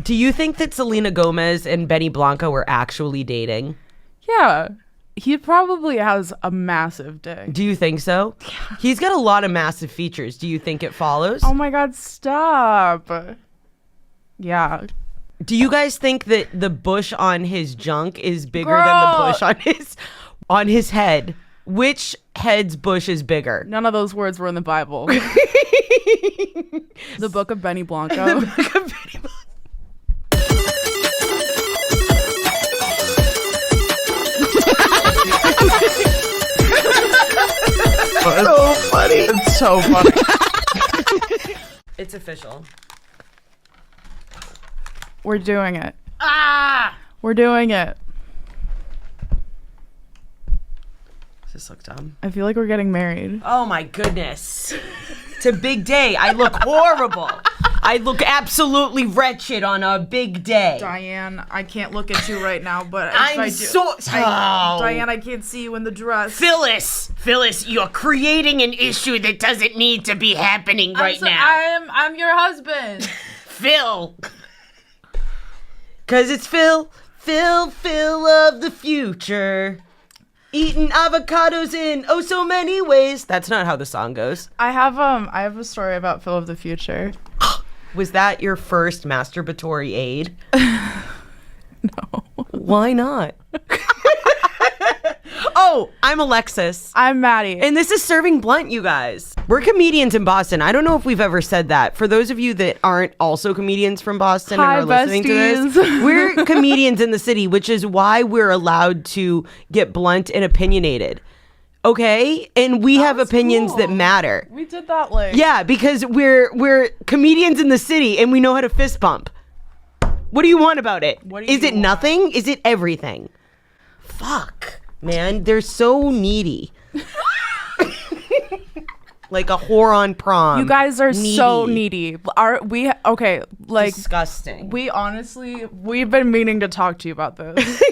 Do you think that Selena Gomez and Benny Blanco were actually dating? Yeah. He probably has a massive dick. Do you think so? Yeah. He's got a lot of massive features. Do you think it follows? Oh my God, stop. Yeah. Do you guys think that the bush on his junk is bigger than the bush on his head? Which head's bush is bigger? None of those words were in the Bible. The Book of Benny Blanco. The Book of Benny Blanco. So funny. It's so funny. It's official. We're doing it. We're doing it. Does this look dumb? I feel like we're getting married. Oh my goodness. It's a big day. I look horrible. I look absolutely wretched on a big day. Diane, I can't look at you right now, but Diane, I can't see you in the dress. Phyllis, you're creating an issue that doesn't need to be happening right now. I'm your husband. Phil. Cause it's Phil of the future. Eating avocados in oh so many ways. That's not how the song goes. I have a story about Phil of the future. Was that your first masturbatory aid? No. Why not? Oh, I'm Alexis. I'm Maddie. And this is Serving Blunt, you guys. We're comedians in Boston. I don't know if we've ever said that. For those of you that aren't also comedians from Boston and are listening to this, we're comedians in the city, which is why we're allowed to get blunt and opinionated. Okay? And we have opinions that matter. We did that Yeah, because we're comedians in the city and we know how to fist bump. What do you want about it? Is it nothing? Is it everything? Fuck. Man, they're so needy. Like a whore on prom. You guys are so needy. Disgusting. We've been meaning to talk to you about this.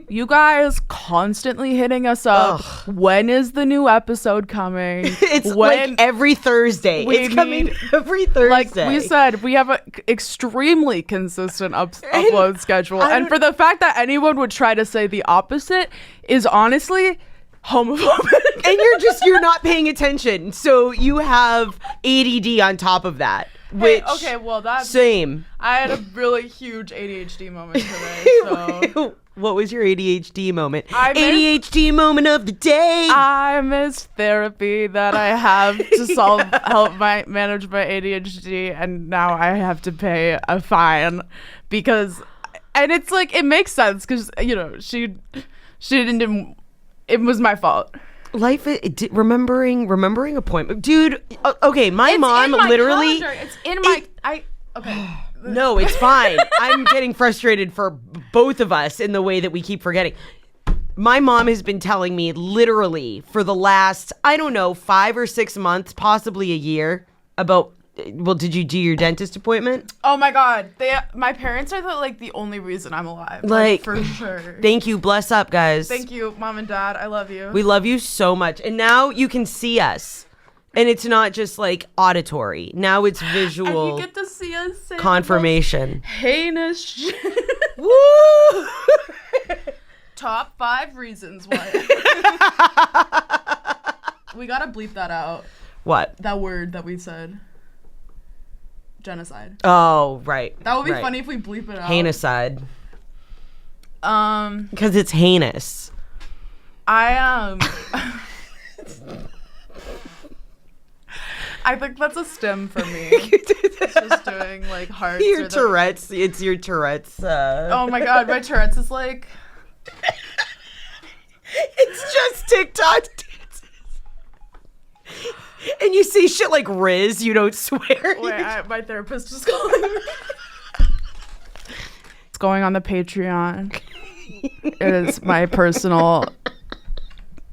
You guys constantly hitting us up. Ugh. When is the new episode coming? It's like every Thursday. It's coming every Thursday. Like we said, we have an extremely consistent upload schedule. And for the fact that anyone would try to say the opposite is honestly homophobic. And you're not paying attention. So you have ADD on top of that. Which, okay, well, that's same. I had a really huge ADHD moment today. So what was your ADHD moment? ADHD moment of the day. I miss therapy that I have to help manage my ADHD, and now I have to pay a fine because, and it's like it makes sense because she didn't. It was my fault. Life, remembering appointment, dude. Okay, my mom literally. Calendar. It's in my. Okay. No, it's fine. I'm getting frustrated for both of us in the way that we keep forgetting. My mom has been telling me literally for the last, 5 or 6 months, possibly a year, about. Well, did you do your dentist appointment? Oh my God. My parents are the only reason I'm alive. For sure. Thank you. Bless up, guys. Thank you, Mom and Dad. I love you. We love you so much. And now you can see us. And it's not just auditory. Now it's visual. And you get to see us say confirmation. Heinous shit. Woo! Top 5 reasons why. We gotta bleep that out. What? That word that we said. Genocide. Oh, right. That would be funny if we bleep it out. Hanocide. Because it's heinous. I think that's a stim for me. It's just doing hearts. Your Tourette's. It's your Tourette's. Oh my God, my Tourette's is It's just TikTok dances. And you see shit like Riz, you don't swear. Wait, my therapist is calling me. It's going on the Patreon. It is my personal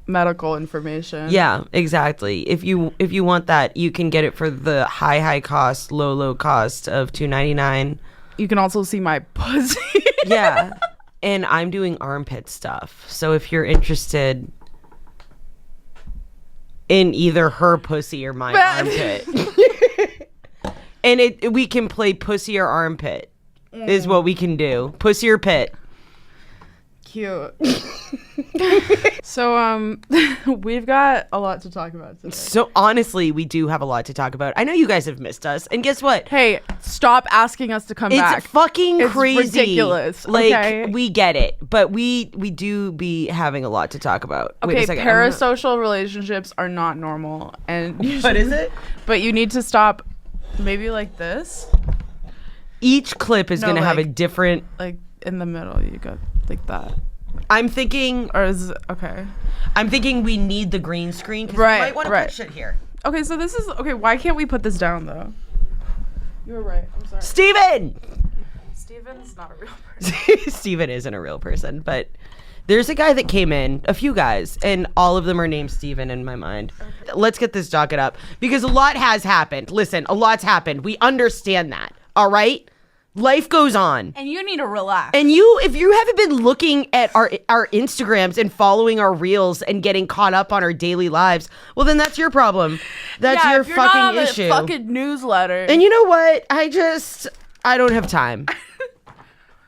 medical information. Yeah, exactly. If you want that, you can get it for the high cost, low cost of $2.99. You can also see my pussy. Yeah. And I'm doing armpit stuff. So if you're interested in either her pussy or my armpit. And we can play pussy or armpit. is what we can do. Pussy or pit? Cute. So, we've got a lot to talk about today. So honestly, we do have a lot to talk about. I know you guys have missed us, and guess what? Hey, stop asking us to come back. It's fucking crazy. It's ridiculous. Like, okay? we get it, but we do be having a lot to talk about. Okay, Wait a second. parasocial relationships are not normal, and What is it? But you need to stop. Maybe like this. Each clip is going to have a like- different. Like in the middle, you go like that. I'm thinking. Or is okay? I'm thinking we need the green screen. 'Cause Right, we might want to right. put shit here. Okay, so this is okay. Why can't we put this down though? You were right. I'm sorry. Steven! Steven's not a real person. Steven isn't a real person, but there's a guy that came in, a few guys, and all of them are named Steven in my mind. Okay. Let's get this docket up because a lot has happened. Listen, a lot's happened. We understand that. All right? Life goes on. And you need to relax. And if you haven't been looking at our Instagrams and following our reels and getting caught up on our daily lives, well, then that's your problem. That's your if you're fucking not on issue. The fucking newsletter. And you know what? I don't have time.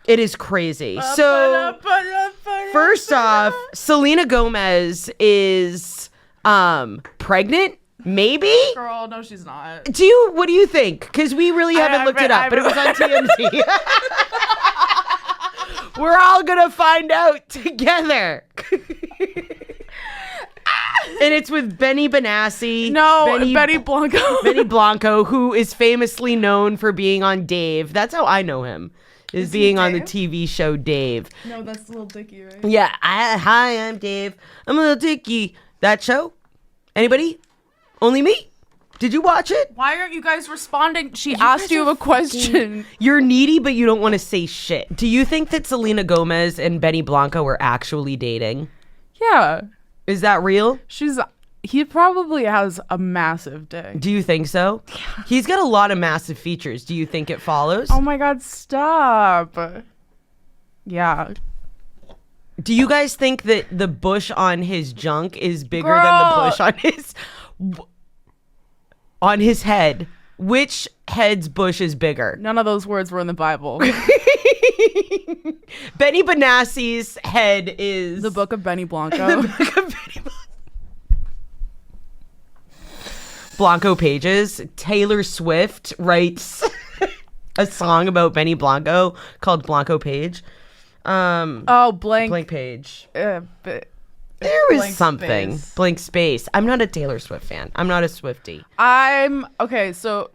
It is crazy. So, first off, Selena Gomez is pregnant. Maybe? Girl, no, she's not. What do you think? Because we really haven't looked it up, but it was on TMZ. We're all gonna find out together. And it's with Benny Benassi. No, Benny Blanco. Benny Blanco, who is famously known for being on Dave. That's how I know him. Is being on the TV show Dave. No, that's Little Dicky, right? Yeah. Hi, I'm Dave. I'm Little Dicky. That show? Anybody? Only me? Did you watch it? Why aren't you guys responding? She asked you a question. You're needy, but you don't want to say shit. Do you think that Selena Gomez and Benny Blanco were actually dating? Yeah. Is that real? He probably has a massive dick. Do you think so? Yeah. He's got a lot of massive features. Do you think it follows? Oh my God, stop. Yeah. Do you guys think that the bush on his junk is bigger than the bush on his head? Which head's bush is bigger? None of those words were in the Bible. Benny Benassi's head is the book of Benny Blanco. The book of Benny Blanco pages. Taylor Swift writes a song about Benny Blanco called Blanco Page. Blank page. But there was something. Space. Blank space. I'm not a Taylor Swift fan. I'm not a Swiftie. Okay, so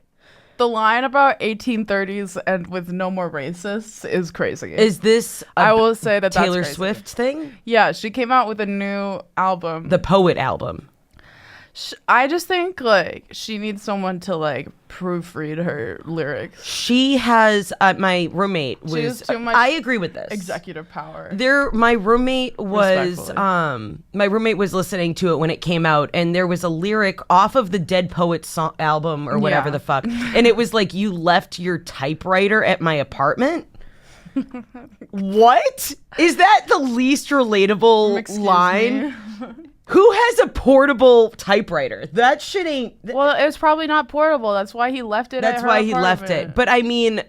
the line about 1830s and with no more racists is crazy. Is this I will say that Taylor that's crazy. Swift thing? Yeah, she came out with a new album. The Poet album. I just think like she needs someone to like proofread her lyrics. She has my roommate was. She has too much I agree with this. Executive power. My roommate was listening to it when it came out, and there was a lyric off of the Dead Poets album or whatever the fuck, and it was like, "You left your typewriter at my apartment." What? Is that the least relatable line? Who has a portable typewriter? That shit ain't. Well, it was probably not portable. That's why he left it. That's why he left it. But I mean,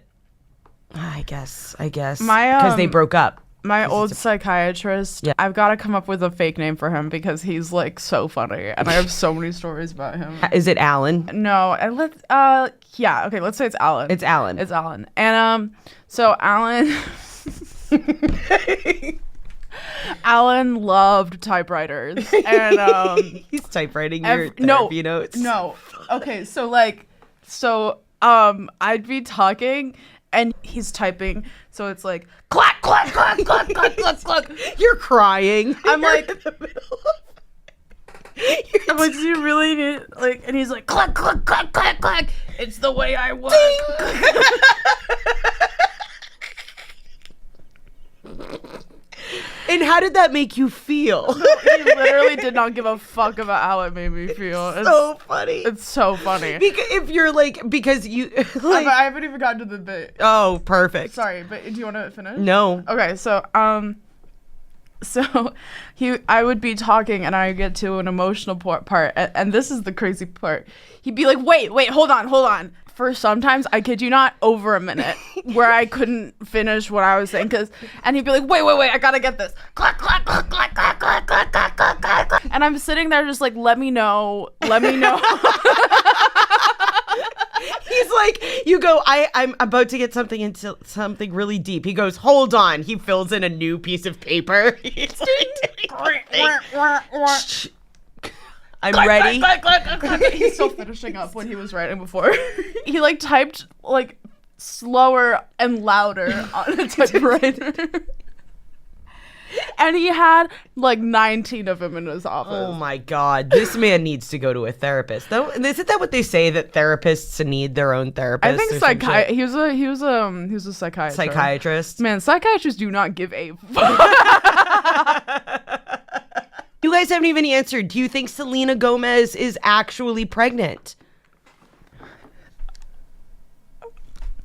I guess because they broke up. My old psychiatrist. Yeah. I've got to come up with a fake name for him because he's like so funny, and I have so many stories about him. Is it Alan? No, and let's say it's Alan. It's Alan. It's Alan. And so Alan. Alan loved typewriters, and he's typewriting your therapy notes. No, okay, so I'd be talking, and he's typing, so it's like clack clack clack clack clack clack clack. You're crying. I'm like, in the middle I'm like, do you really need like? And he's like clack clack clack clack clack. It's the way I work. And how did that make you feel? He literally did not give a fuck about how it made me feel. It's so funny. It's so funny. Because you like, I haven't even gotten to the bit. Oh, perfect. Sorry, but do you want to finish? No. Okay, so I would be talking and I would get to an emotional part, and this is the crazy part. He'd be like, wait, hold on. for sometimes, I kid you not, over a minute where I couldn't finish what I was saying. And he'd be like, wait, I gotta get this. Clack, clack, clack, clack, clack, clack, clack, clack, clack, clack, clack. And I'm sitting there just like, let me know. He's like, you go, I'm about to get something into something really deep. He goes, hold on. He fills in a new piece of paper. He's like, I'm ready. He's still finishing up what he was writing before. He like typed like slower and louder on a typewriter. And he had like 19 of them in his office. Oh my God. This man needs to go to a therapist. Though, isn't that what they say, that therapists need their own therapist? I think he was a psychiatrist. Psychiatrist. Man, psychiatrists do not give a You guys haven't even answered. Do you think Selena Gomez is actually pregnant?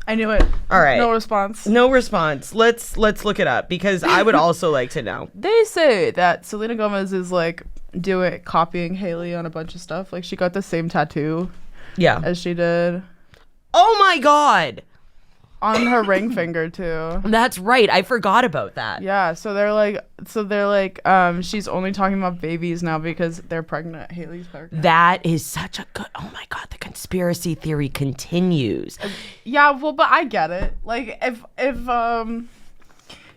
I knew it. All right. No response. Let's look it up, because I would also like to know. They say that Selena Gomez is like copying Hailey on a bunch of stuff. Like she got the same tattoo. Yeah. As she did. Oh my God. On her ring finger too. That's right. I forgot about that. Yeah. So they're like, she's only talking about babies now because they're pregnant. Hailey's pregnant. That is such a good. Oh my God. The conspiracy theory continues. Yeah. Well, but I get it. Like if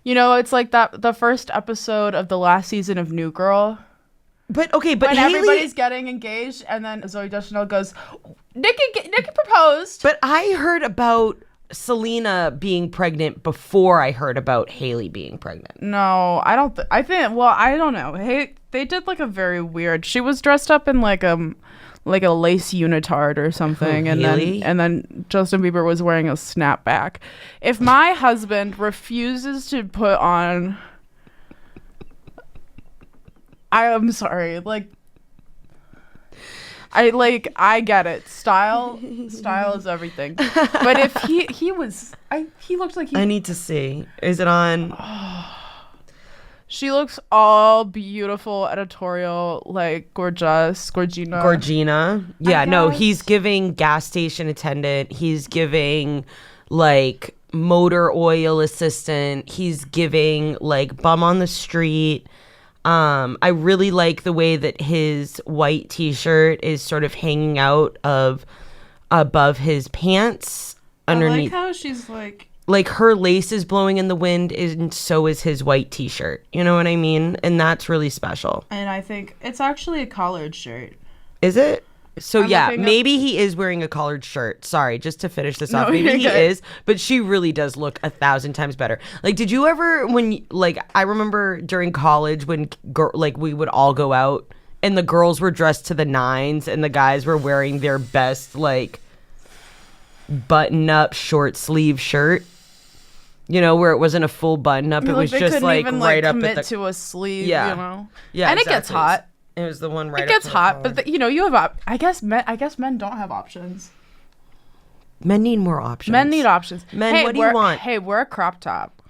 it's like that the first episode of the last season of New Girl. But when Hailey, everybody's getting engaged, and then Zooey Deschanel goes, Nikki proposed. But I heard about Selena being pregnant before I heard about Hailey being pregnant. No, I don't. I don't know. Hey, they did like a very weird. She was dressed up in like a lace unitard or something, and then Justin Bieber was wearing a snapback. If my husband refuses to put on, I am sorry. Like, I get it. Style is everything. But if he looked like I need to see. Is it on? She looks all beautiful, editorial, like Gorgina. Yeah, no, he's giving gas station attendant. He's giving like motor oil assistant. He's giving like bum on the street. I really like the way that his white t-shirt is sort of hanging out above his pants underneath. I like how she's like her lace is blowing in the wind, and so is his white t-shirt. You know what I mean? And that's really special. And I think it's actually a collared shirt. Is it? So maybe he is wearing a collared shirt. Sorry, just to finish this off. Maybe he is, but she really does look 1,000 times better. Like, did you ever, I remember during college when we would all go out and the girls were dressed to the nines and the guys were wearing their best like button up short sleeve shirt. You know, where it wasn't a full button up. It was just like right up at the to a sleeve. Yeah, you know. Yeah, and exactly. It gets hot. It was the one right. It gets hot, but you have. I guess men don't have options. Men need more options. Men need options. Men, what do you want? Hey, wear a crop top.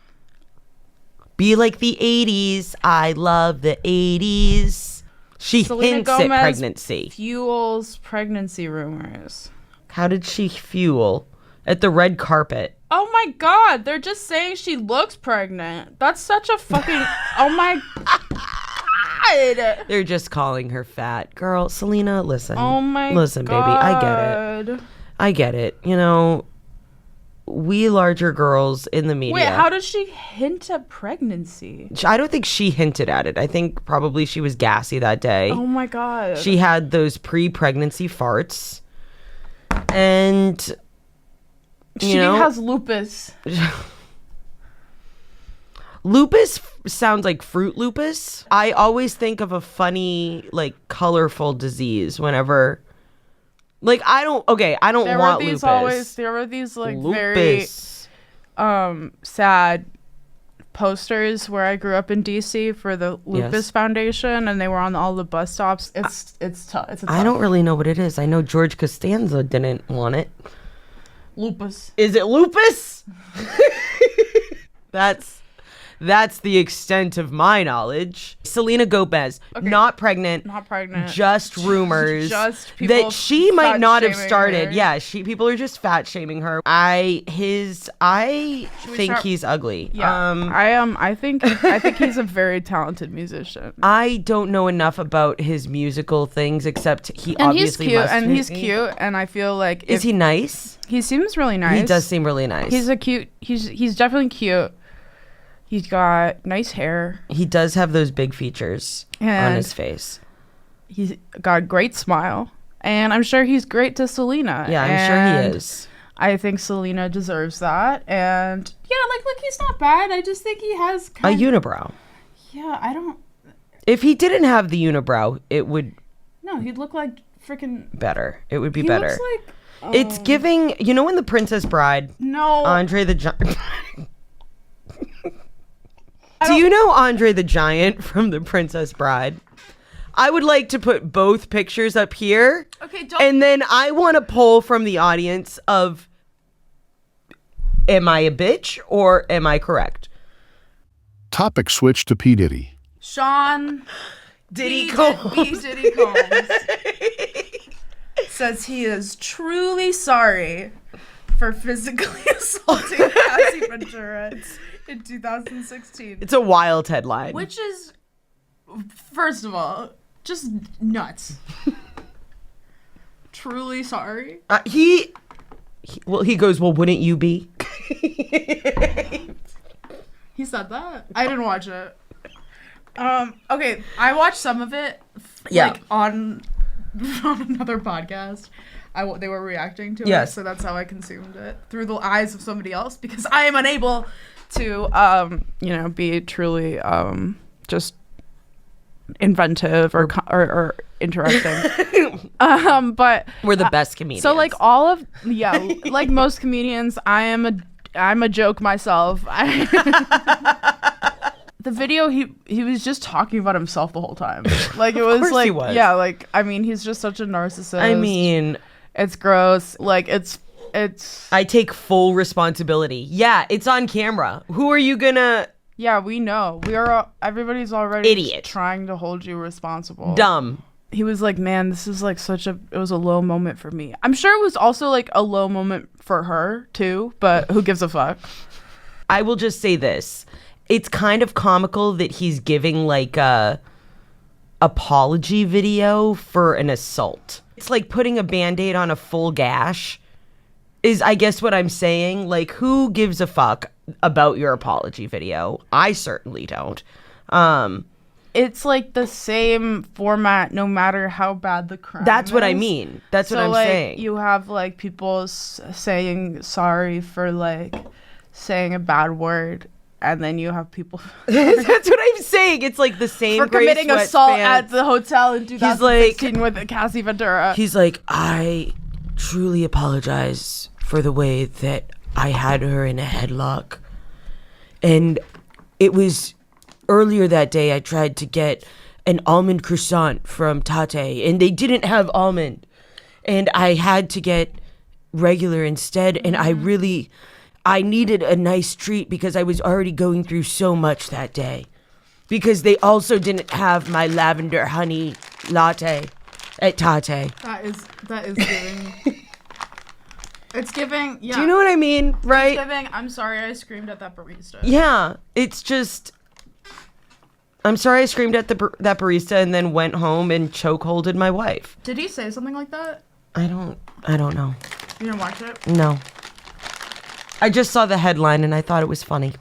Be like the 80s. I love the 80s. She Selena hints Gomez at pregnancy. Fuels pregnancy rumors. How did she fuel? At the red carpet. Oh my God! They're just saying she looks pregnant. That's such a fucking. Oh my. They're just calling her fat. Girl, Selena, listen. Oh my God. Listen, baby, I get it. You know, we larger girls in the media. Wait, how does she hint at pregnancy? I don't think she hinted at it. I think probably she was gassy that day. Oh my God. She had those pre-pregnancy farts. And she has lupus. Lupus sounds like Fruit Lupus. I always think of a funny, like, colorful disease whenever, like, I don't want lupus. There were these like lupus. Very sad posters where I grew up in DC for the Lupus Foundation, and they were on all the bus stops. It's tough. I don't really know what it is. I know George Costanza didn't want it. That's the extent of my knowledge. Selena Gomez, not pregnant. Just rumors. Just people that she might not have started. Her. Yeah, people are just fat shaming her. I think he's ugly. Yeah. I think he's a very talented musician. I don't know enough about his musical things except he obviously he's cute, must and be. he's cute, and I feel like is he nice? He seems really nice. He does seem really nice. He's definitely cute. He's got nice hair. He does have those big features on his face. He's got a great smile, and I'm sure he's great to Selena. Yeah, I'm sure he is. I think Selena deserves that, and yeah, like, look, he's not bad. I just think he has a unibrow. Yeah, I don't. If he didn't have the unibrow, it would. No, he'd look like freaking better. It would be better. Looks like. It's giving, in The Princess Bride? No. Andre the Giant. Do you know Andre the Giant from The Princess Bride? I would like to put both pictures up here. Okay, don't. And then I want a poll from the audience of, am I a bitch or am I correct? Topic switch to P. Diddy. Sean Diddy Combs. Diddy Combs says he is truly sorry for physically assaulting Cassie Ventura in 2016. It's a wild headline. Which is, first of all, just nuts. Truly sorry. He goes, well, wouldn't you be? He said that? I didn't watch it. Okay, I watched some of it. Like, on another podcast. They were reacting to it, so that's how I consumed it, through the eyes of somebody else, because I am unable to be truly just inventive or interesting. But we're the best comedians. So like like most comedians, I'm a joke myself. The video, he was just talking about himself the whole time. Like, it was like, yeah, like, I mean, he's just such a narcissist. I mean, it's gross. Like, it's. I take full responsibility. Yeah, it's on camera. Who are you gonna? Yeah, we know. Everybody's already idiot trying to hold you responsible. Dumb. He was like, man, this is like it was a low moment for me. I'm sure it was also like a low moment for her too, but who gives a fuck? I will just say this. It's kind of comical that he's giving like a apology video for an assault. It's like putting a Band-Aid on a full gash is, I guess, what I'm saying. Like, who gives a fuck about your apology video? I certainly don't. It's like the same format no matter how bad the crime That's is. what I mean. That's what I'm saying. You have like people saying sorry for like saying a bad word. And then you have people. That's what I'm saying. It's like the same for committing assault at the hotel in 2016 with Cassie Ventura. He's like, I truly apologize for the way that I had her in a headlock. And it was earlier that day I tried to get an almond croissant from Tate, and they didn't have almond. And I had to get regular instead, and I needed a nice treat because I was already going through so much that day. Because they also didn't have my lavender honey latte at Tate. That is giving. It's giving, yeah. Do you know what I mean? Right? It's giving, I'm sorry I screamed at that barista. Yeah, it's just, I'm sorry I screamed at that barista and then went home and chokeholded my wife. Did he say something like that? I don't know. You didn't watch it? No. I just saw the headline and I thought it was funny.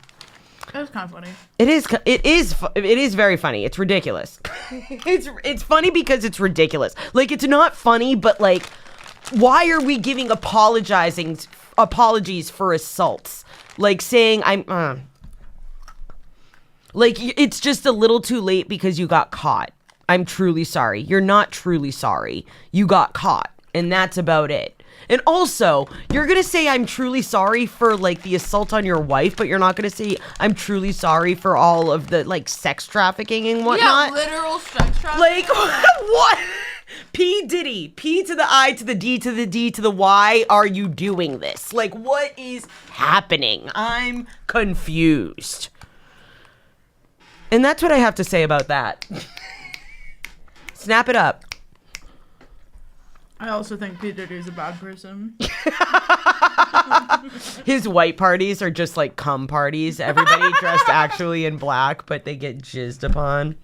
It was kind of funny. It is very funny. It's ridiculous. It's funny because it's ridiculous. Like, it's not funny, but like, why are we giving apologies for assaults? Like saying like, it's just a little too late because you got caught. I'm truly sorry. You're not truly sorry. You got caught, and that's about it. And also, you're going to say I'm truly sorry for, like, the assault on your wife, but you're not going to say I'm truly sorry for all of the, like, sex trafficking and whatnot? Yeah, literal sex trafficking. Like, what? P. Diddy. P to the I to the D to the D to the Y. Are you doing this? Like, what is happening? I'm confused. And that's what I have to say about that. Snap it up. I also think P. Diddy is a bad person. His white parties are just like cum parties. Everybody dressed actually in black, but they get jizzed upon.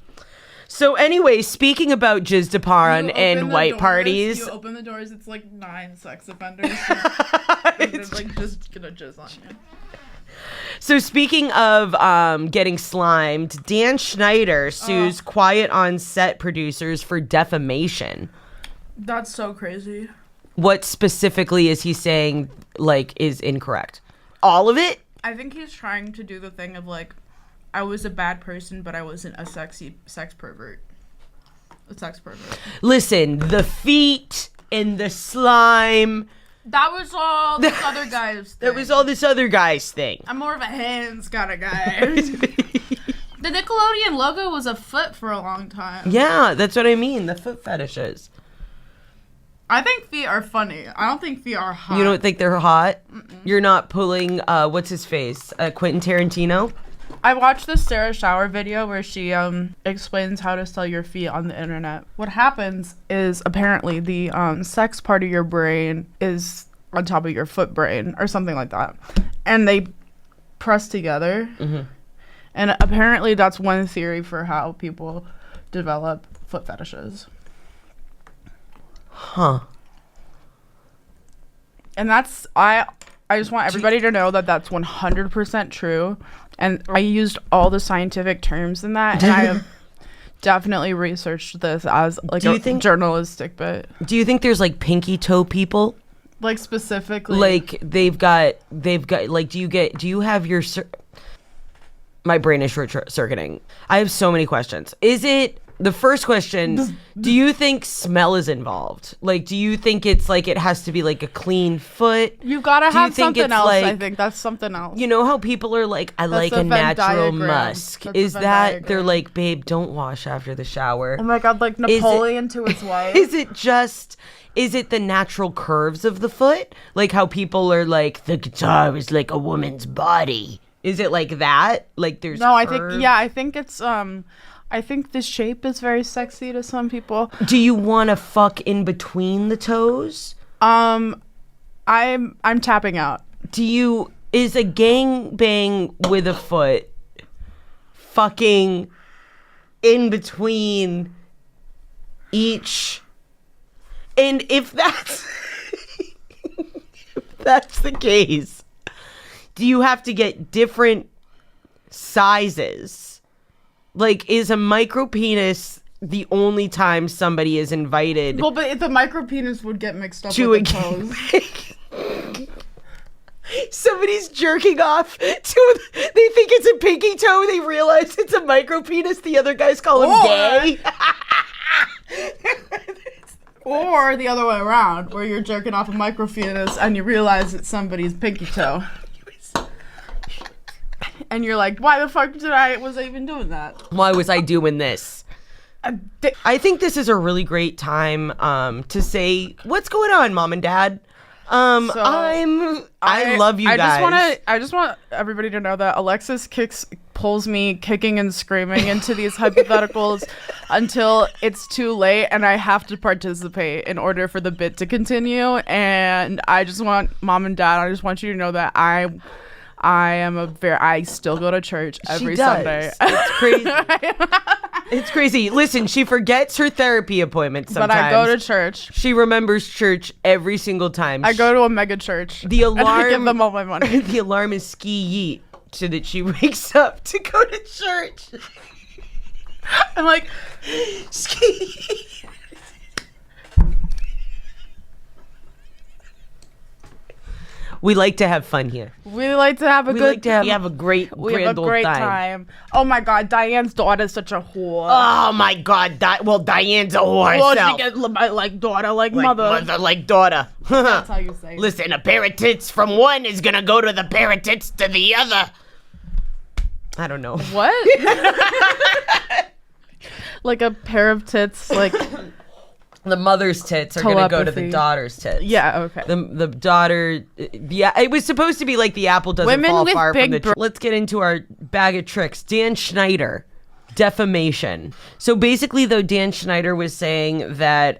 So anyway, speaking about jizzed upon and white parties. You open the doors, it's like 9 sex offenders. And they're like just gonna jizz on you. So speaking of getting slimed, Dan Schneider sues Quiet on Set producers for defamation. That's so crazy. What specifically is he saying, like, is incorrect? All of it? I think he's trying to do the thing of, like, I was a bad person, but I wasn't a sex pervert. A sex pervert. Listen, the feet and the slime. That was all this other guy's thing. That was all this other guy's thing. I'm more of a hands kind of guy. The Nickelodeon logo was a foot for a long time. Yeah, that's what I mean. The foot fetishes. I think feet are funny. I don't think feet are hot. You don't think they're hot? Mm-mm. You're not pulling, what's his face? Quentin Tarantino? I watched this Sarah Shower video where she explains how to sell your feet on the internet. What happens is apparently the sex part of your brain is on top of your foot brain or something like that. And they press together. Mm-hmm. And apparently that's one theory for how people develop foot fetishes. Huh. And that's, I just want everybody to know that that's 100% true. And I used all the scientific terms in that. And I have definitely researched this as like journalistic bit. Do you think there's like pinky toe people? Like specifically? Like they've got like, do you have your, my brain is short circuiting. I have so many questions. Is it, the first question, do you think smell is involved? Like, do you think it's like it has to be like a clean foot? You've got to have something else, like, I think. That's something else. You know how people are like, I like a natural musk. Is that, they're like, babe, don't wash after the shower. Oh my God, like Napoleon to his wife. Is it the natural curves of the foot? Like how people are like, the guitar is like a woman's body. Is it like that? Like there's No, curves? I think it's, I think the shape is very sexy to some people. Do you want to fuck in between the toes? I'm tapping out. Is a gangbang with a foot fucking in between each? And if that's if that's the case, do you have to get different sizes? Like, is a micro penis the only time somebody is invited? Well, but if the micro penis would get mixed up with the toes. Somebody's jerking off to, they think it's a pinky toe, they realize it's a micro penis, the other guys call him gay. Or the other way around, where you're jerking off a micro penis and you realize it's somebody's pinky toe. And you're like, why the fuck was I even doing that? Why was I doing this? I think this is a really great time to say, what's going on, Mom and Dad? I love you guys. I just want everybody to know that Alexis pulls me kicking and screaming into these hypotheticals until it's too late and I have to participate in order for the bit to continue. And I just want Mom and Dad, I just want you to know that I still go to church every Sunday. It's crazy. It's crazy. Listen, she forgets her therapy appointment sometimes. But I go to church. She remembers church every single time. I go to a mega church. The alarm. And I give them all my money. The alarm is ski yeet so that she wakes up to go to church. I'm like, ski yeet. We like to have fun here. We like to have a good time. We have a great time. Oh my God, Diane's daughter is such a whore. Oh my God, Diane's a whore well, herself. She gets like daughter, like mother. Mother, like daughter. That's how you say it. Listen, a pair of tits from one is gonna go to the pair of tits to the other. I don't know. What? Like a pair of tits, like... The mother's tits are going to go to the daughter's tits. Yeah, okay. The daughter, yeah, it was supposed to be like the apple doesn't fall far from the tree. Let's get into our bag of tricks. Dan Schneider. defamation. So basically, though, Dan Schneider was saying that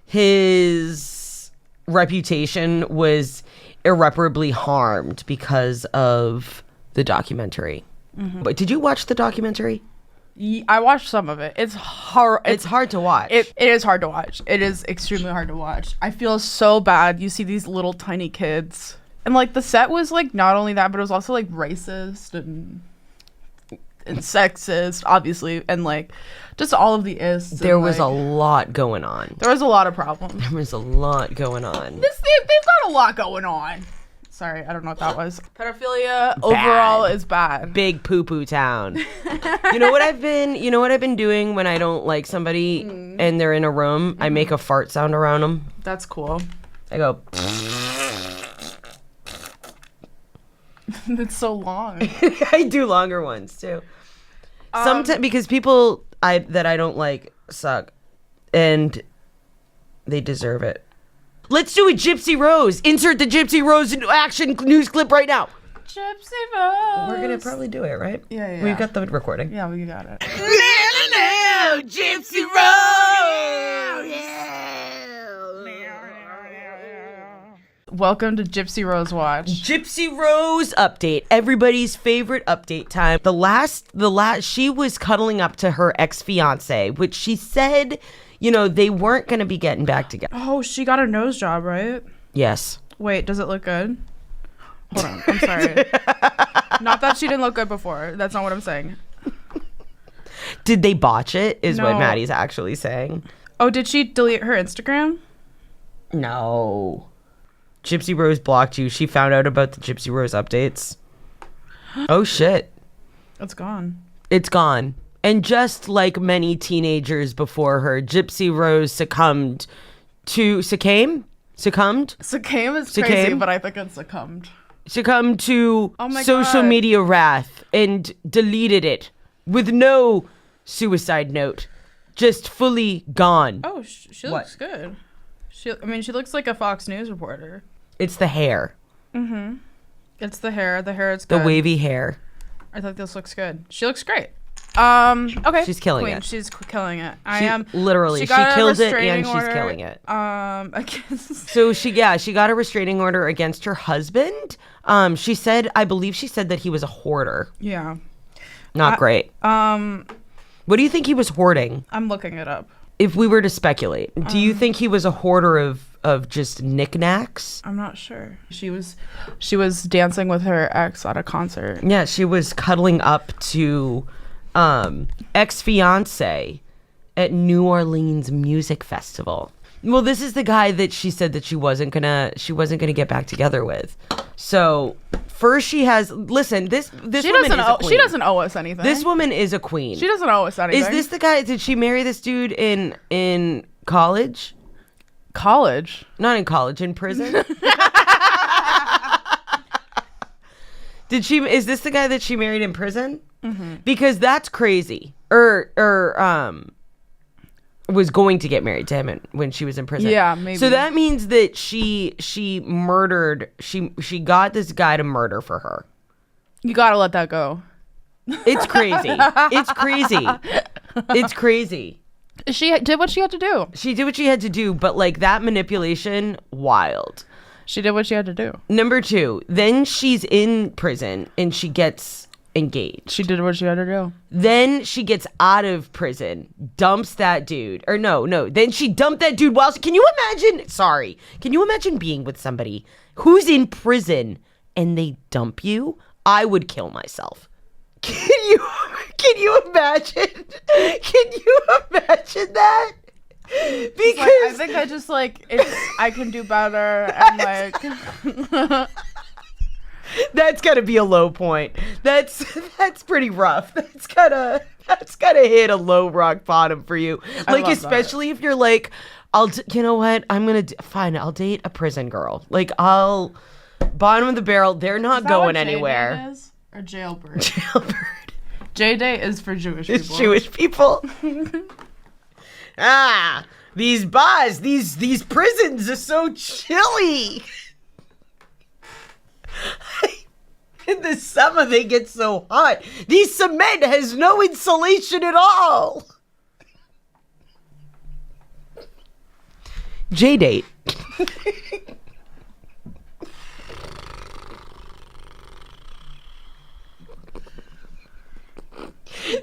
his reputation was irreparably harmed because of the documentary. But did you watch the documentary? I watched some of it. It's hard. It's hard to watch. It is hard to watch. It is extremely hard to watch. I feel so bad. You see these little tiny kids, and like the set was like not only that, but it was also like racist and sexist, obviously, and like just all of the ists. There was a lot going on. There was a lot of problems. There was a lot going on. They've got a lot going on. Sorry, I don't know what that was. Pedophilia overall is bad. Big poo-poo town. You know what I've been doing when I don't like somebody and they're in a room? I make a fart sound around them. That's cool. I go. It's so long. I do longer ones too. Sometimes because people that I don't like suck, and they deserve it. Let's do a Gypsy Rose. Insert the Gypsy Rose action news clip right now. Gypsy Rose. We're gonna probably do it, right? Yeah. We've got the recording. Yeah, we got it. No, Gypsy Rose. Welcome to Gypsy Rose Watch. Gypsy Rose update. Everybody's favorite update time. The last, she was cuddling up to her ex-fiance, which she said, they weren't going to be getting back together. Oh, she got a nose job, right? Yes. Wait, does it look good? Hold on, I'm sorry. Not that she didn't look good before. That's not what I'm saying. Did they botch it, is No. what Maddie's actually saying. Oh, did she delete her Instagram? No. Gypsy Rose blocked you. She found out about the Gypsy Rose updates. Oh, shit. It's gone. It's gone. And just like many teenagers before her, Gypsy Rose succumbed. Succumb is crazy, but I think it's succumbed. Succumbed to my social God. media wrath and deleted it with no suicide note. Just fully gone. Oh, she looks good. She looks like a Fox News reporter. It's the hair. It's the hair. The hair is good. The wavy hair. I think this looks good. She looks great. Okay. She's killing Queen. it. She's killing it. Literally, she got a killed it restraining and order, she's killing it. Against So she got a restraining order against her husband. I believe she said that he was a hoarder. Yeah. Not great. What do you think he was hoarding? I'm looking it up. If we were to speculate, do you think he was a hoarder of just knickknacks? I'm not sure. She was dancing with her ex at a concert. Yeah, she was cuddling up to ex-fiance at New Orleans Music Festival. Well, this is the guy that she said that she wasn't gonna get back together with. So first she has this woman is a queen. She doesn't owe us anything. This woman is a queen. She doesn't owe us anything. Is this the guy? Did she marry this dude in college? College? Not in college, in prison. Is this the guy that she married in prison? Because that's crazy. Was going to get married to him when she was in prison. Yeah, maybe. So that means that she murdered. She got this guy to murder for her. You gotta let that go. It's crazy. It's crazy. It's crazy. She did what she had to do. She did what she had to do, but like that manipulation, wild. She did what she had to do. Number 2, then she's in prison and she gets engaged. She did what she had to do. Then she gets out of prison, dumps that dude. Or no. Then she dumped that dude can you imagine being with somebody who's in prison and they dump you? I would kill myself. Can you imagine? Can you imagine that? Because I think I can do better and that's gotta be a low point. That's pretty rough. That's gotta hit a low rock bottom for you. Like especially if you're like, you know what? Fine. I'll date a prison girl. Like I'll bottom of the barrel. They're not going anywhere. J-Day is? Or jailbird. Jailbird. J-Day is for Jewish people. It's Jewish people. These bars, these prisons are so chilly. In the summer, they get so hot. This cement has no insulation at all. J-date.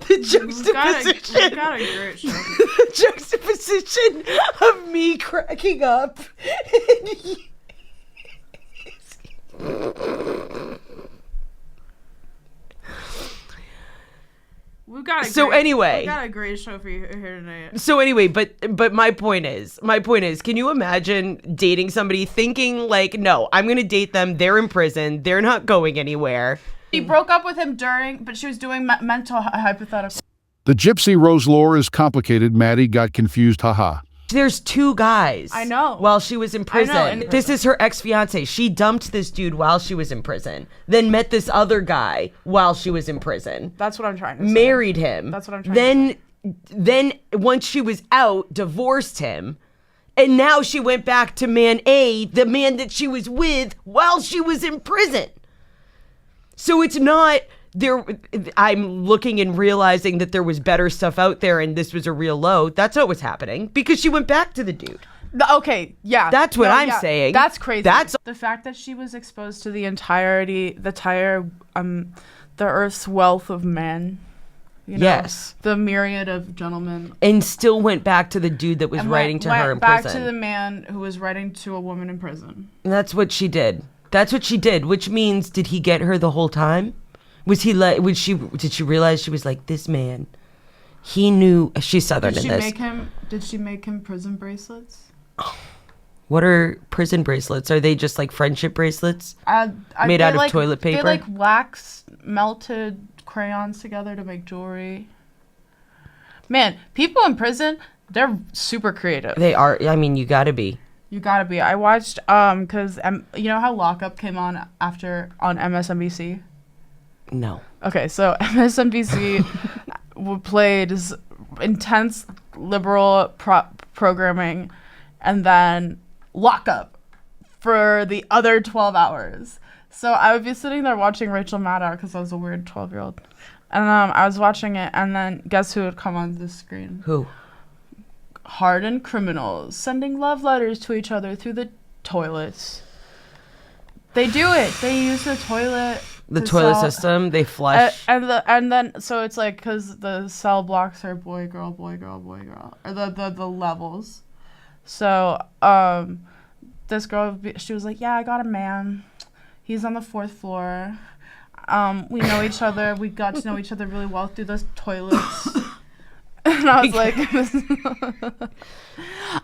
The juxtaposition. We've got a great show. The juxtaposition of me cracking up. We've got a great show for you here tonight. So anyway, but my point is, can you imagine dating somebody thinking like, no, I'm gonna date them, they're in prison, they're not going anywhere. She broke up with him but she was doing mental hypothetical. The Gypsy Rose lore is complicated. Maddie got confused, haha. There's two guys. I know. While she was in prison. I know, This is her ex-fiance. She dumped this dude while she was in prison. Then met this other guy while she was in prison. That's what I'm trying to say. Married him. That's what I'm trying to say. Then once she was out, divorced him. And now she went back to man A, the man that she was with while she was in prison. So it's not there. I'm looking and realizing that there was better stuff out there and this was a real low. That's not what's happening because she went back to the dude. Okay, yeah. That's what I'm saying. That's crazy. That's the fact that she was exposed to the Earth's wealth of men. You know, yes. The myriad of gentlemen. And still went back to the dude that was writing to her in prison. Back to the man who was writing to a woman in prison. And that's what she did. Which means, did he get her the whole time? Did she realize she was like, this man, he knew, she's Southern in this. Did she make him prison bracelets? What are prison bracelets? Are they just like friendship bracelets? Made out of toilet paper? They like wax melted crayons together to make jewelry. Man, people in prison, they're super creative. They are. I mean, you gotta be. You gotta be. I watched, because you know how Lockup came on on MSNBC? No. Okay, so MSNBC played intense liberal programming and then Lockup for the other 12 hours. So I would be sitting there watching Rachel Maddow because I was a weird 12-year-old. And I was watching it, and then guess who would come on the screen? Who? Hardened criminals sending love letters to each other through the toilets. They do it. They use the toilet. The toilet system. They flush. And then so it's like because the cell blocks are boy girl boy girl boy girl or the levels. So this girl, she was like, yeah, I got a man. He's on the 4th floor. We know each other. We got to know each other really well through the toilets. And I was like,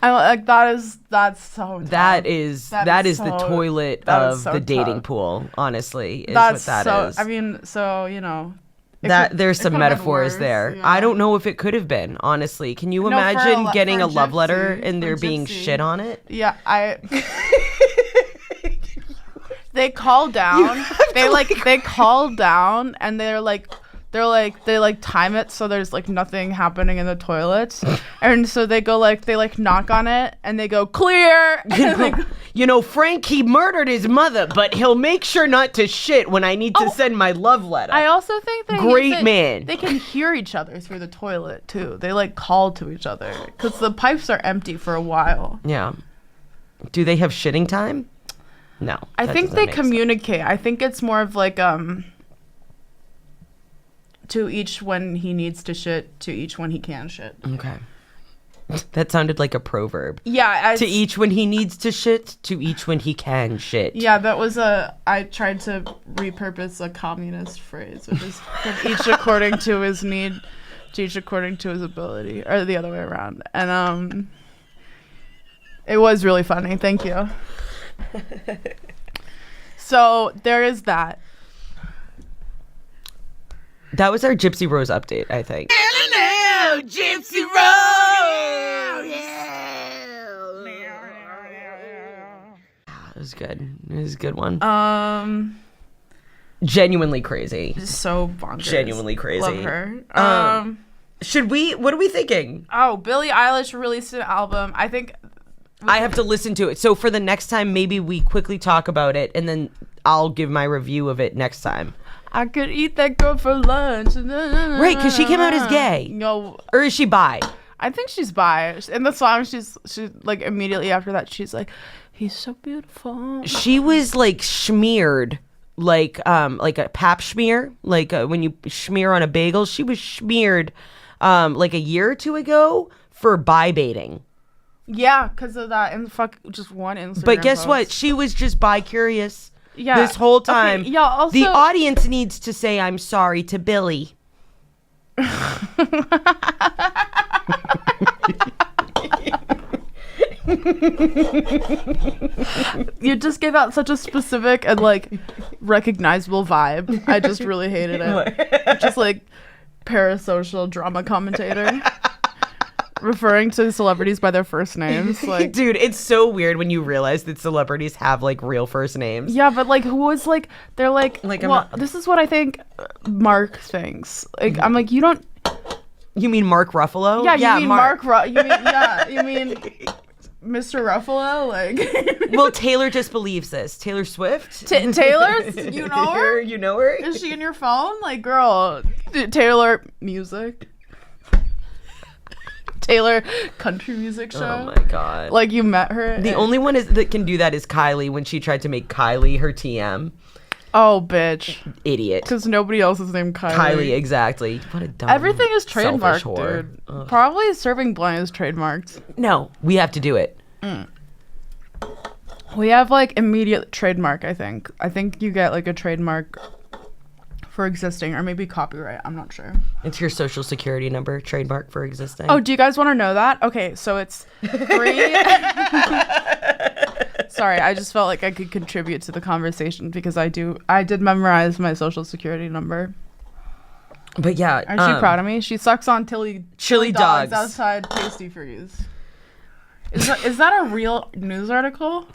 I'm like, that's so tough. That is the toilet of the dating pool, honestly, is what that is. I mean, so, you know. There's some metaphors there. Yeah. I don't know if it could have been, honestly. Can you imagine getting a love letter and there being shit on it? Yeah, they call down. They call down and they time it so there's like nothing happening in the toilets, and so they knock on it and they go clear. Frank, he murdered his mother, but he'll make sure not to shit when I need to send my love letter. I also think man. They can hear each other through the toilet too. They like call to each other because the pipes are empty for a while. Yeah. Do they have shitting time? No. I think they communicate. I think it's more of like to each when he needs to shit, to each when he can shit. Okay. That sounded like a proverb. Yeah. To each when he needs to shit, to each when he can shit. Yeah, that was I tried to repurpose a communist phrase, which is from each according to his need, to each according to his ability, or the other way around. And it was really funny. Thank you. So there is that. That was our Gypsy Rose update, I think. Hello, Gypsy Rose! It was good. It was a good one. Genuinely crazy. So bonkers. Genuinely crazy. Love her. What are we thinking? Oh, Billie Eilish released an album. I think I have to listen to it. So for the next time, maybe we quickly talk about it, and then I'll give my review of it next time. I could eat that girl for lunch. Right, because she came out as gay. No, or is she bi? I think she's bi. In the song, she's like immediately after that, she's like, "He's so beautiful." She was like smeared, like a pap smear, like when you smear on a bagel. She was smeared, like a year or two ago for bi baiting. Yeah, because of that, and just one Instagram. But guess post. what? She was just bi curious. Yeah. This whole time. Okay, yeah. Also, the audience needs to say I'm sorry to Billy. You just gave out such a specific and like recognizable vibe. I just really hated it. Just like parasocial drama commentator. Referring to celebrities by their first names, like, dude, it's so weird when you realize that celebrities have like real first names. Yeah, but like, who was like, they're like well, this is what I think Mark thinks. Like, I'm like, you don't. You mean Mark Ruffalo? Yeah, you mean Mark. You mean Mr. Ruffalo? Like, well, Taylor just believes this. Taylor Swift. Taylor, you know her? You know her? Is she in your phone? Like, girl, Taylor music. Taylor country music show. Oh my god! Like, you met her. The only one that can do that is Kylie when she tried to make Kylie her TM. Oh, bitch! Idiot. Because nobody else is named Kylie. Kylie, exactly. What a dumb. Everything is trademarked, dude. Ugh. Probably serving blind is trademarked. No, we have to do it. We have like immediate trademark. I think you get like a trademark for existing, or maybe copyright. I'm not sure. It's your social security number, trademark for existing. Oh, do you guys want to know that? Okay, so it's 3. Sorry, I just felt like I could contribute to the conversation because I did memorize my social security number. But yeah, aren't you proud of me? She sucks on chili dogs outside Tasty Freeze. Is that a real news article?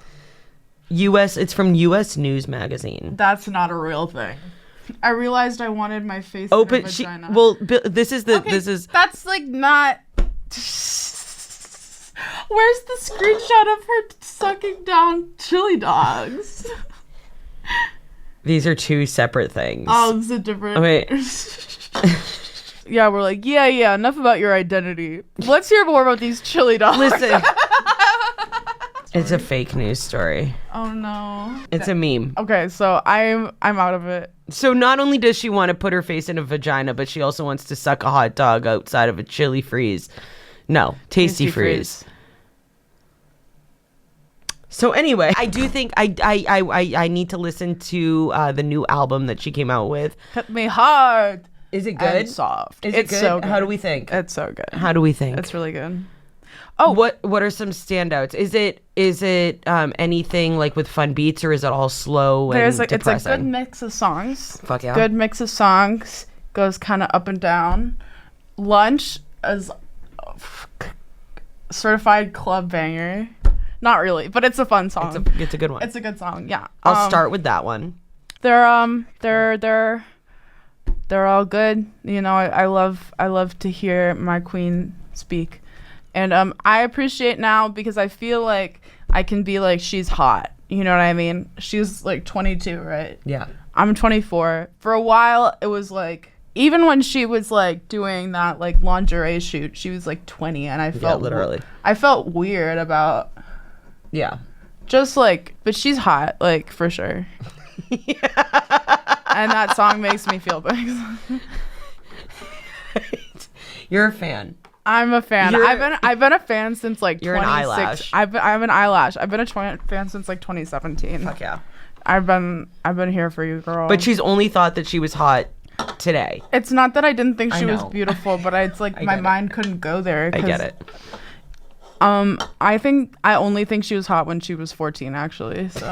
It's from U.S. News Magazine. That's not a real thing. I realized I wanted my face in a vagina. This is that's like not. Where's the screenshot of her sucking down chili dogs? These are two separate things. Oh, it's a different. Wait. Yeah, we're like, yeah. Enough about your identity. Let's hear more about these chili dogs. Listen. It's a fake news story. Oh no. It's a meme. Okay, so I'm out of it. So not only does she want to put her face in a vagina, but she also wants to suck a hot dog outside of a chili freeze. No, Tasty Freeze. So anyway, I do think I need to listen to the new album that she came out with. Hit me hard. Is it good? And soft. Is it good? So good? How do we think? It's so good. How do we think? It's really good. Oh, what are some standouts? Is it anything like with fun beats, or is it all slow and depressing? It's a good mix of songs. Fuck yeah. Good mix of songs. Goes kind of up and down. Lunch is certified club banger. Not really, but it's a fun song. It's a good one. It's a good song. Yeah. I'll start with that one. They're all good. You know, I love to hear my queen speak. And I appreciate now because I feel like I can be like, she's hot. You know what I mean? She's like 22, right? Yeah. I'm 24. For a while, it was like, even when she was like doing that like lingerie shoot, she was like 20, and I felt literally. I felt weird about. Yeah. Just like, but she's hot, like for sure. And that song makes me feel big. You're a fan. I'm a fan. I've been a fan since like 26. You're an eyelash. I'm an eyelash. I've been a fan since like 2017. Fuck yeah. I've been here for you, girl. But she's only thought that she was hot today. It's not that I didn't think she was beautiful, but it's like my mind couldn't go there. I get it. I only think she was hot when she was 14, actually. So.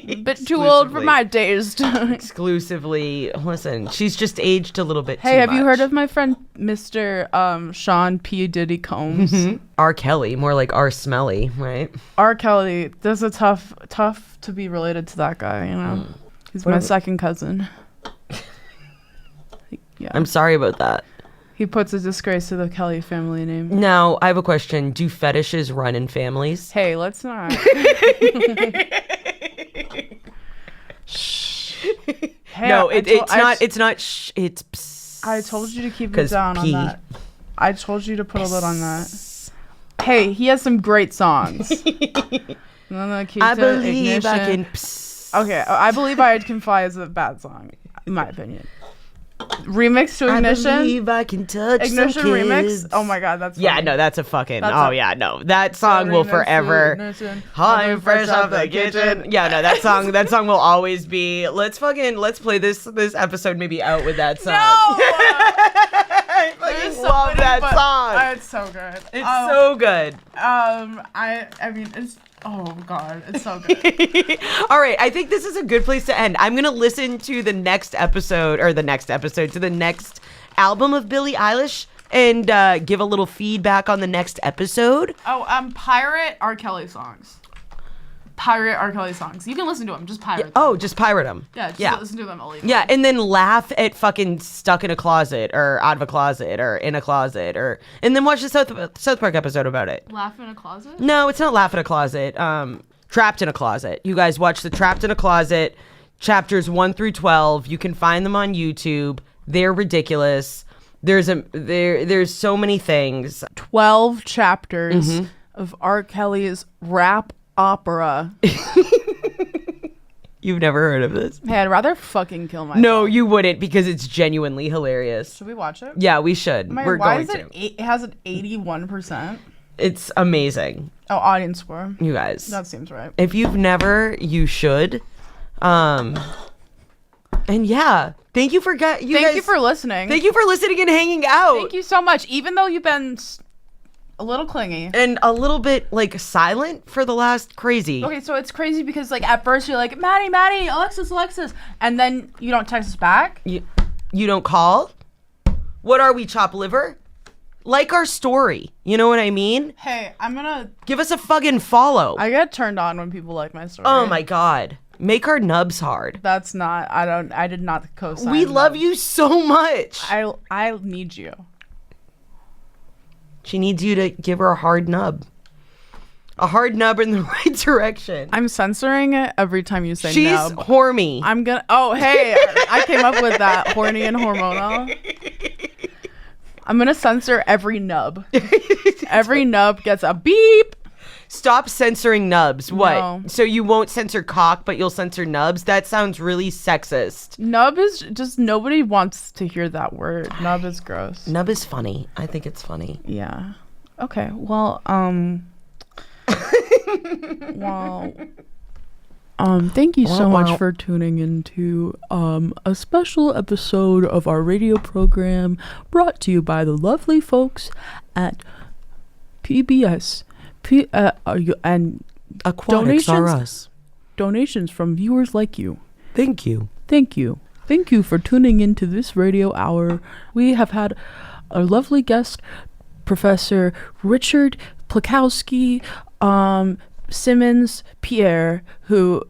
A bit too old for my taste. Exclusively. Listen, she's just aged a little bit too much. Hey, have you heard of my friend Mr. Sean P. Diddy Combs? Mm-hmm. R. Kelly, more like R. Smelly, right? R. Kelly. There's a tough to be related to that guy, you know? He's my second cousin. Yeah. I'm sorry about that. He puts a disgrace to the Kelly family name. Now, I have a question. Do fetishes run in families? Hey, let's not. Shh. Hey, No, it's not. Shh, it's. Psst, I told you to keep it down pee. on that. I told you to put a lid on that. Hey, he has some great songs. I believe I can. Psst. Okay, I Believe I Can Fly is a bad song, in my opinion. Remix to Ignition. I believe I can touch Ignition some remix. kids. Oh my god, that's funny. Yeah, no, that's a fucking. That song will forever. Hot and fresh off the kitchen. Yeah, no, that song will always be. Let's play this episode maybe out with that song. No. I fucking love that song. It's so good. It's so good. I mean, it's. Oh god, it's so good. All right, I think this is a good place to end. I'm gonna listen to the next episode to the next album of Billie Eilish and give a little feedback on the next episode. Pirate R. Kelly songs. Pirate R. Kelly songs. You can listen to them. Just pirate them. Oh, just pirate them. Yeah, just listen to them illegally. Yeah, and then laugh at fucking Stuck in a Closet or Out of a Closet or In a Closet and then watch the South Park episode about it. Laugh in a Closet? No, it's not Laugh in a Closet. Trapped in a Closet. You guys watch the Trapped in a Closet chapters 1 through 12. You can find them on YouTube. They're ridiculous. There's so many things. 12 chapters of R. Kelly's rap opera. You've never heard of this? Hey, I'd rather fucking kill myself. No, you wouldn't, because it's genuinely hilarious. Should we watch it? Yeah, we should. We're going to. It has an 81%. It's amazing. Oh, audience score. You guys. That seems right. If you've never, you should. And yeah, thank you for listening. Thank you for listening and hanging out. Thank you so much. Even though you've been a little clingy and a little bit like silent for the last crazy. Okay, so it's crazy because like at first you're like Maddie, Alexis, and then you don't text us back. You don't call. What are we, chopped liver? Like our story. You know what I mean? Hey, I'm gonna give us a fucking follow. I get turned on when people like my story. Oh my god. Make our nubs hard. That's not. I did not co-sign. We love you so much. I need you. She needs you to give her a hard nub. A hard nub in the right direction. I'm censoring it every time you say She's nub. horny. I'm gonna. Oh, hey, I came up with that. Horny and hormonal. I'm gonna censor every nub. Every nub gets a beep. Stop censoring nubs. What? No. So you won't censor cock, but you'll censor nubs? That sounds really sexist. Nub is just, nobody wants to hear that word. Nub is gross. Nub is funny. I think it's funny. Yeah. Okay. Well, thank you so much for tuning into a special episode of our radio program brought to you by the lovely folks at PBS. And Aquatics are us. Donations from viewers like you. Thank you. Thank you. Thank you for tuning into this radio hour. We have had a lovely guest, Professor Richard Plakowski Simmons Pierre, who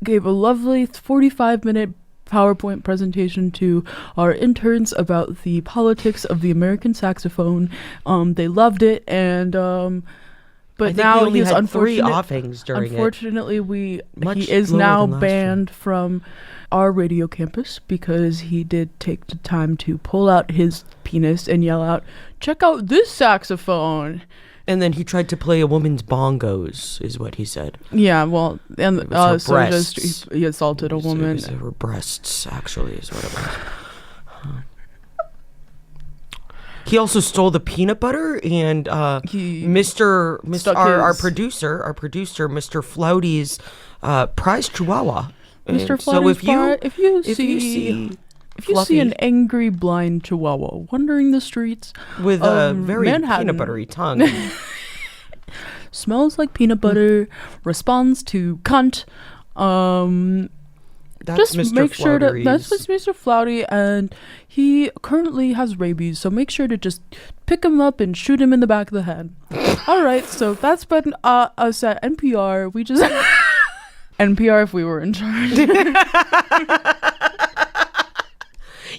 gave a lovely 45-minute PowerPoint presentation to our interns about the politics of the American saxophone. They loved it, and but now he's had 3 offings during unfortunately, he is now banned from our radio campus because he did take the time to pull out his penis and yell out, "Check out this saxophone!" And then he tried to play a woman's bongos, is what he said. Yeah, well, and so just he assaulted a woman. It was her breasts, actually, is what it was. He also stole the peanut butter, and our producer, Mr. Flouty's prize chihuahua. Mr. Flouty's if you see an angry blind chihuahua wandering the streets with a very Manhattan, peanut buttery tongue, smells like peanut butter, responds to cunt, that's just Mr. make sure Flouty's. that's just Mr. Flouty, and he currently has rabies, so make sure to just pick him up and shoot him in the back of the head. All right, so that's been us at NPR. We just NPR if we were in charge.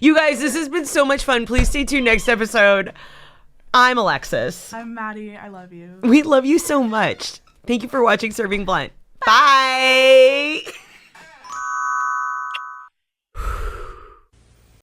You guys, this has been so much fun. Please stay tuned next episode. I'm Alexis. I'm Maddie. I love you. We love you so much. Thank you for watching Serving Blunt. Bye.